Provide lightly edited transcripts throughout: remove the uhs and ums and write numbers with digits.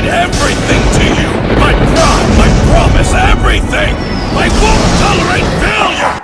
committed everything to you. My pride, my promise, everything. I won't tolerate failure.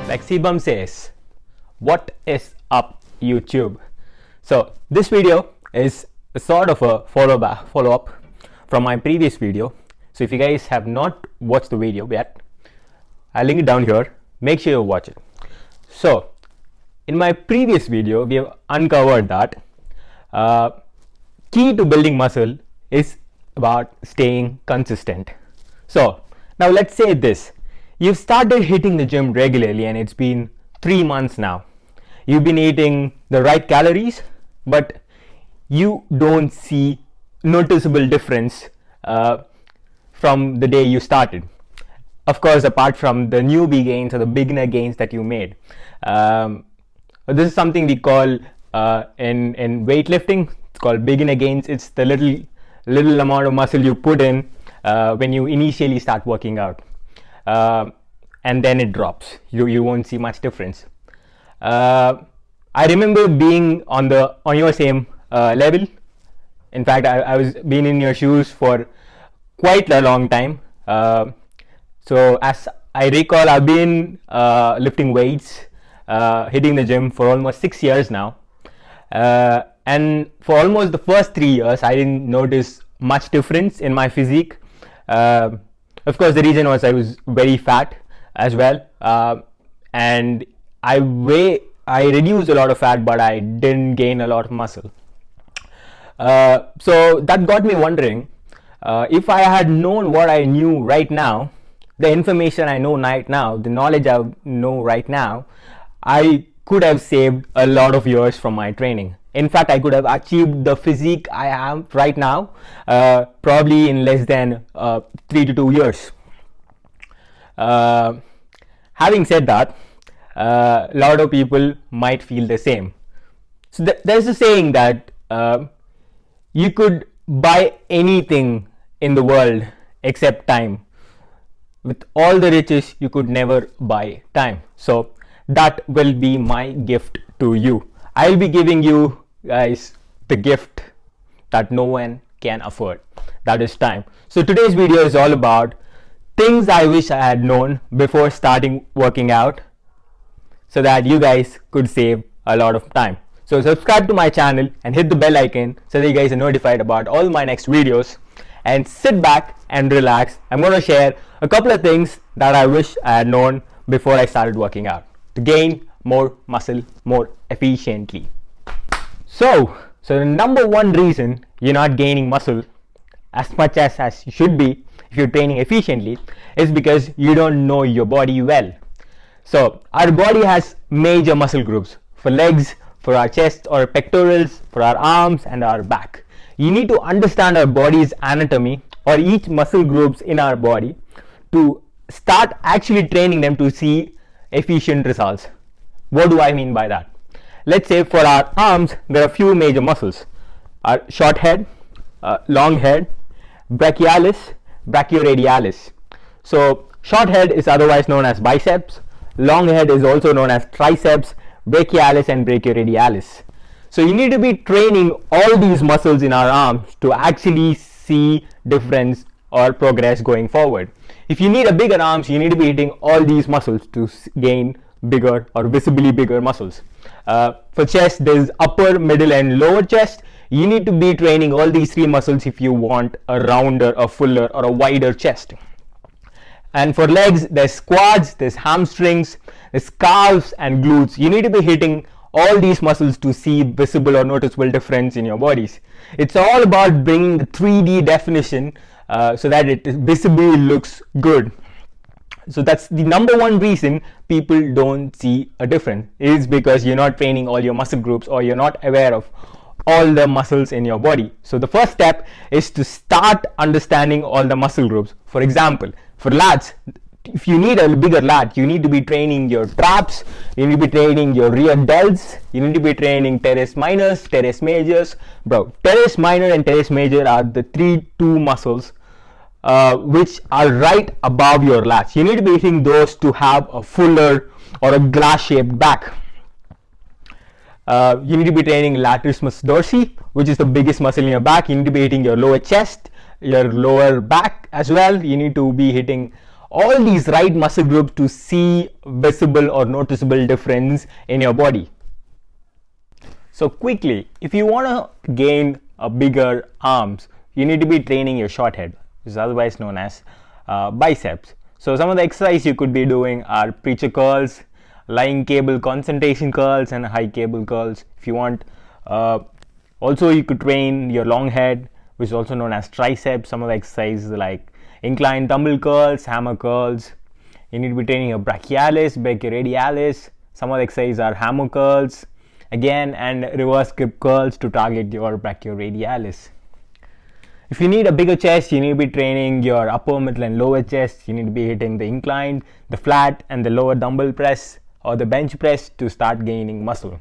Like Sebum says, what is up YouTube? So this video is a sort of a follow-up from my previous video. So if you guys have not watched the video yet, I'll link it down here. Make sure you watch it. So in my previous video, we have uncovered that key to building muscle is about staying consistent. So now let's say this. You've started hitting the gym regularly and it's been 3 months now. You've been eating the right calories, but you don't see noticeable difference from the day you started. Of course, apart from the newbie gains or the beginner gains that you made. This is something we call in weightlifting, it's called beginner gains. It's the little amount of muscle you put in when you initially start working out. And then it drops. You won't see much difference. I remember being on your same level. In fact, I was been in your shoes for quite a long time. So as I recall, I've been lifting weights, hitting the gym for almost 6 years now. And for almost the first 3 years, I didn't notice much difference in my physique. Of course, the reason was I was very fat as well, and I reduced a lot of fat, but I didn't gain a lot of muscle. So that got me wondering, if I had known what I knew right now, the information I know right now, the knowledge I know right now, I could have saved a lot of years from my training. In fact, I could have achieved the physique I have right now probably in less than 3 to 2 years. Having said that, a lot of people might feel the same. So there's a saying that you could buy anything in the world except time. With all the riches, you could never buy time. So that will be my gift to you. I'll be giving you guys the gift that no one can afford, that is time. So today's video is all about things I wish I had known before starting working out, so that you guys could save a lot of time. So subscribe to my channel and hit the bell icon so that you guys are notified about all my next videos, and sit back and relax. I'm going to share a couple of things that I wish I had known before I started working out to gain more muscle more efficiently. So the number one reason you're not gaining muscle as much as you should be if you're training efficiently is because you don't know your body well. So our body has major muscle groups for legs, for our chest or pectorals, for our arms and our back. You need to understand our body's anatomy or each muscle groups in our body to start actually training them to see efficient results. What do I mean by that? Let's say for our arms, there are a few major muscles: our short head, long head, brachialis, brachioradialis. So short head is otherwise known as biceps, long head is also known as triceps, brachialis and brachioradialis. So you need to be training all these muscles in our arms to actually see difference or progress going forward. If you need a bigger arms, you need to be hitting all these muscles to gain bigger or visibly bigger muscles. For chest, there's upper, middle and lower chest. You need to be training all these three muscles if you want a rounder, a fuller or a wider chest. And for legs, there's quads, there's hamstrings, there's calves and glutes. You need to be hitting all these muscles to see visible or noticeable difference in your bodies. It's all about bringing the 3D definition so that it visibly looks good. So that's the number one reason people don't see a difference, is because you're not training all your muscle groups or you're not aware of all the muscles in your body. So the first step is to start understanding all the muscle groups. For example, for lats, if you need a bigger lat, you need to be training your traps, you need to be training your rear delts, you need to be training teres minors, teres majors. Bro, teres minor and teres major are the two muscles which are right above your lats. You need to be hitting those to have a fuller or a glass shaped back. You need to be training latissimus dorsi, which is the biggest muscle in your back. You need to be hitting your lower chest, your lower back as well. You need to be hitting all these right muscle groups to see visible or noticeable difference in your body. So quickly, if you want to gain a bigger arms, you need to be training your short head, which is otherwise known as biceps. So some of the exercises you could be doing are preacher curls, lying cable concentration curls and high cable curls. If you want, also you could train your long head, which is also known as triceps. Some of the exercises like incline dumbbell curls, hammer curls. You need to be training your brachialis, brachioradialis. Some of the exercises are hammer curls again and reverse grip curls to target your brachioradialis. If you need a bigger chest, you need to be training your upper, middle and lower chest. You need to be hitting the incline, the flat and the lower dumbbell press or the bench press to start gaining muscle.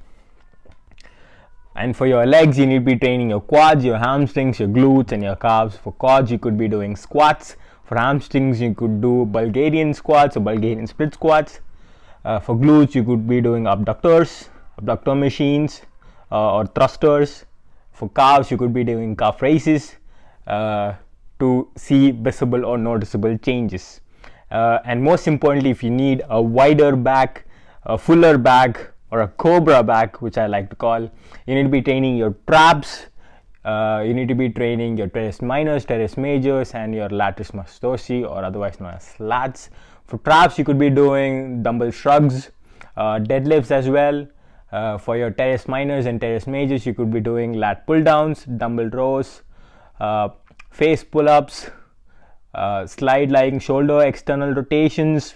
And for your legs, you need to be training your quads, your hamstrings, your glutes and your calves. For quads, you could be doing squats. For hamstrings, you could do Bulgarian squats or Bulgarian split squats. For glutes, you could be doing abductors, abductor machines or thrusters. For calves, you could be doing calf raises to see visible or noticeable changes. And most importantly, if you need a wider back, a fuller back or a cobra back, which I like to call, you need to be training your traps. You need to be training your teres minors, teres majors and your latissimus dorsi, or otherwise known as lats. For traps, you could be doing dumbbell shrugs, deadlifts as well. For your teres minors and teres majors, you could be doing lat pull downs, dumbbell rows, face pull-ups, slide lying shoulder external rotations,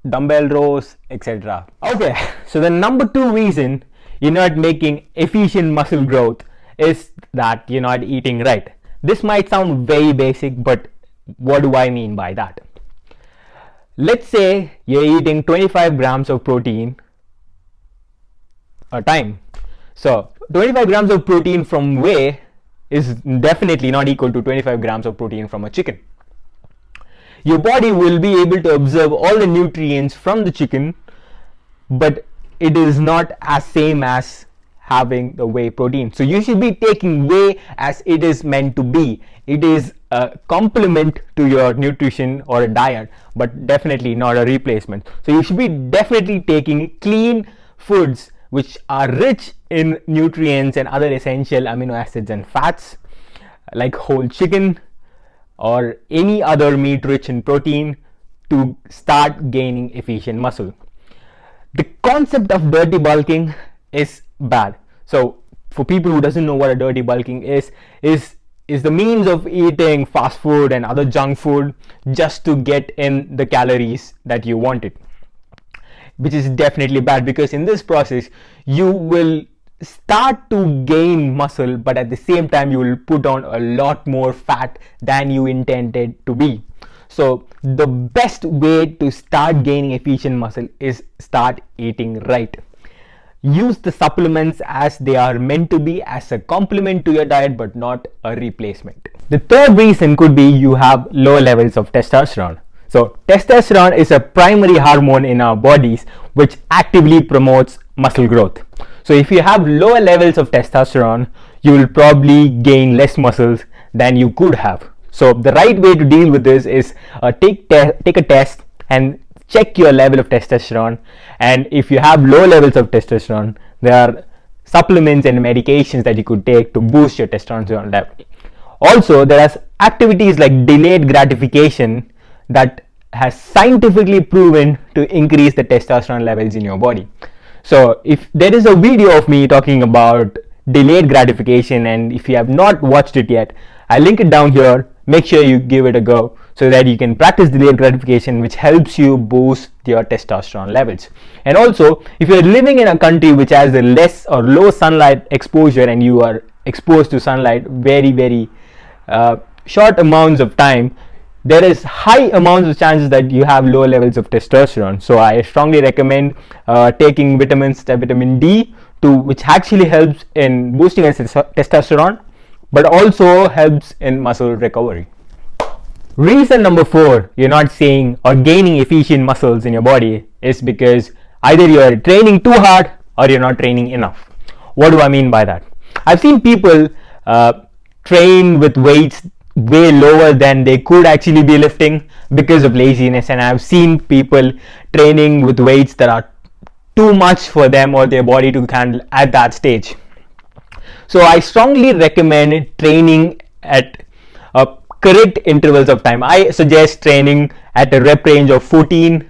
dumbbell rows, etc. Okay, so the number two reason you're not making efficient muscle growth is that you're not eating right. This might sound very basic, but what do I mean by that? Let's say you're eating 25 grams of protein a time. So 25 grams of protein from whey is definitely not equal to 25 grams of protein from a chicken. Your body will be able to absorb all the nutrients from the chicken, but it is not as same as having the whey protein. So you should be taking whey as it is meant to be. It is a complement to your nutrition or a diet, but definitely not a replacement. So you should be definitely taking clean foods which are rich in nutrients and other essential amino acids and fats, like whole chicken or any other meat rich in protein, to start gaining efficient muscle. The concept of dirty bulking is bad. So for people who doesn't know what a dirty bulking is the means of eating fast food and other junk food just to get in the calories that you wanted, which is definitely bad, because in this process you will start to gain muscle, but at the same time you will put on a lot more fat than you intended to be. So the best way to start gaining efficient muscle is start eating right. Use the supplements as they are meant to be, as a complement to your diet but not a replacement. The third reason could be you have low levels of testosterone. So testosterone is a primary hormone in our bodies which actively promotes muscle growth. So if you have lower levels of testosterone, you will probably gain less muscles than you could have. So the right way to deal with this is take a test and check your level of testosterone. And if you have low levels of testosterone, there are supplements and medications that you could take to boost your testosterone level. Also, there are activities like delayed gratification that has scientifically proven to increase the testosterone levels in your body. So if there is a video of me talking about delayed gratification, and if you have not watched it yet, I'll link it down here. Make sure you give it a go so that you can practice delayed gratification, which helps you boost your testosterone levels. And also, if you're living in a country which has a less or low sunlight exposure and you are exposed to sunlight very short amounts of time, there is high amounts of chances that you have low levels of testosterone. So I strongly recommend taking vitamins, vitamin D, which actually helps in boosting testosterone, but also helps in muscle recovery. Reason number 4 you're not seeing or gaining efficient muscles in your body is because either you're training too hard or you're not training enough. What do I mean by that? I've seen people train with weights way lower than they could actually be lifting because of laziness, and I've seen people training with weights that are too much for them or their body to handle at that stage. So I strongly recommend training at correct intervals of time. I suggest training at a rep range of 12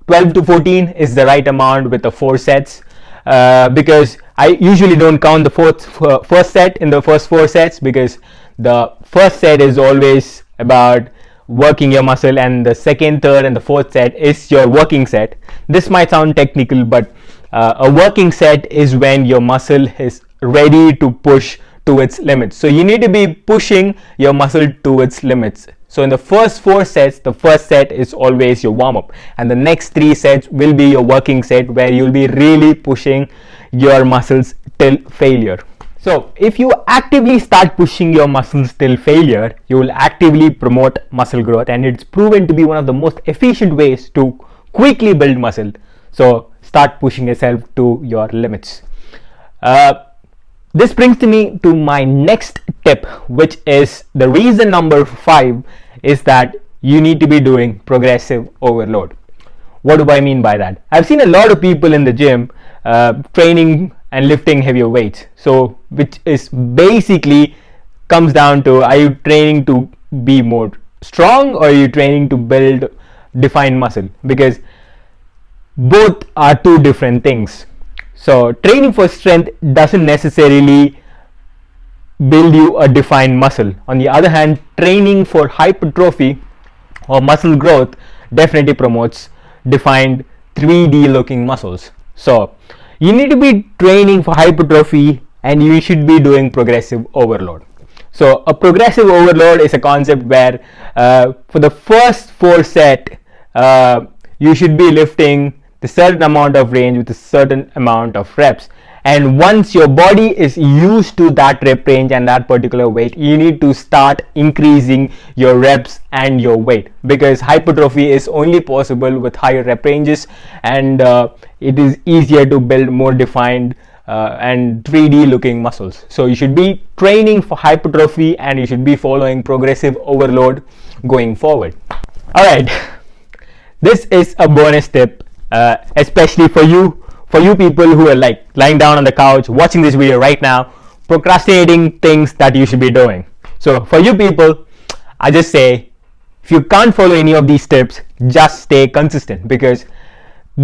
to 14 is the right amount with the 4 sets, because I usually don't count the first set in the first 4 sets, because the first set is always about working your muscle, and the second, third, and the fourth set is your working set. This might sound technical, but a working set is when your muscle is ready to push to its limits. So you need to be pushing your muscle to its limits. So in the first 4 sets, the first set is always your warm-up, and the next 3 sets will be your working set, where you'll be really pushing your muscles till failure. So if you actively start pushing your muscles till failure, you will actively promote muscle growth, and it's proven to be one of the most efficient ways to quickly build muscle. So start pushing yourself to your limits. This brings me to my next tip, which is the reason number 5 is that you need to be doing progressive overload. What do I mean by that? I've seen a lot of people in the gym training and lifting heavier weights. So which is basically comes down to, are you training to be more strong or are you training to build defined muscle? Because both are two different things. So training for strength doesn't necessarily build you a defined muscle. On the other hand, training for hypertrophy or muscle growth definitely promotes defined 3D looking muscles. So you need to be training for hypertrophy and you should be doing progressive overload. So a progressive overload is a concept where for the first 4 sets you should be lifting the certain amount of range with a certain amount of reps, and once your body is used to that rep range and that particular weight, you need to start increasing your reps and your weight, because hypertrophy is only possible with higher rep ranges, and it is easier to build more defined and 3D looking muscles. So you should be training for hypertrophy and you should be following progressive overload going forward. Alright, this is a bonus tip, especially for you people who are like lying down on the couch watching this video right now, procrastinating things that you should be doing. So for you people, I just say, if you can't follow any of these tips, just stay consistent, because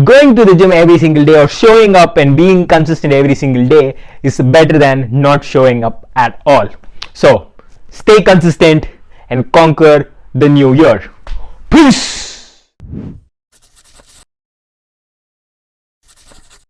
going to the gym every single day or showing up and being consistent every single day is better than not showing up at all. So stay consistent and conquer the new year. Peace.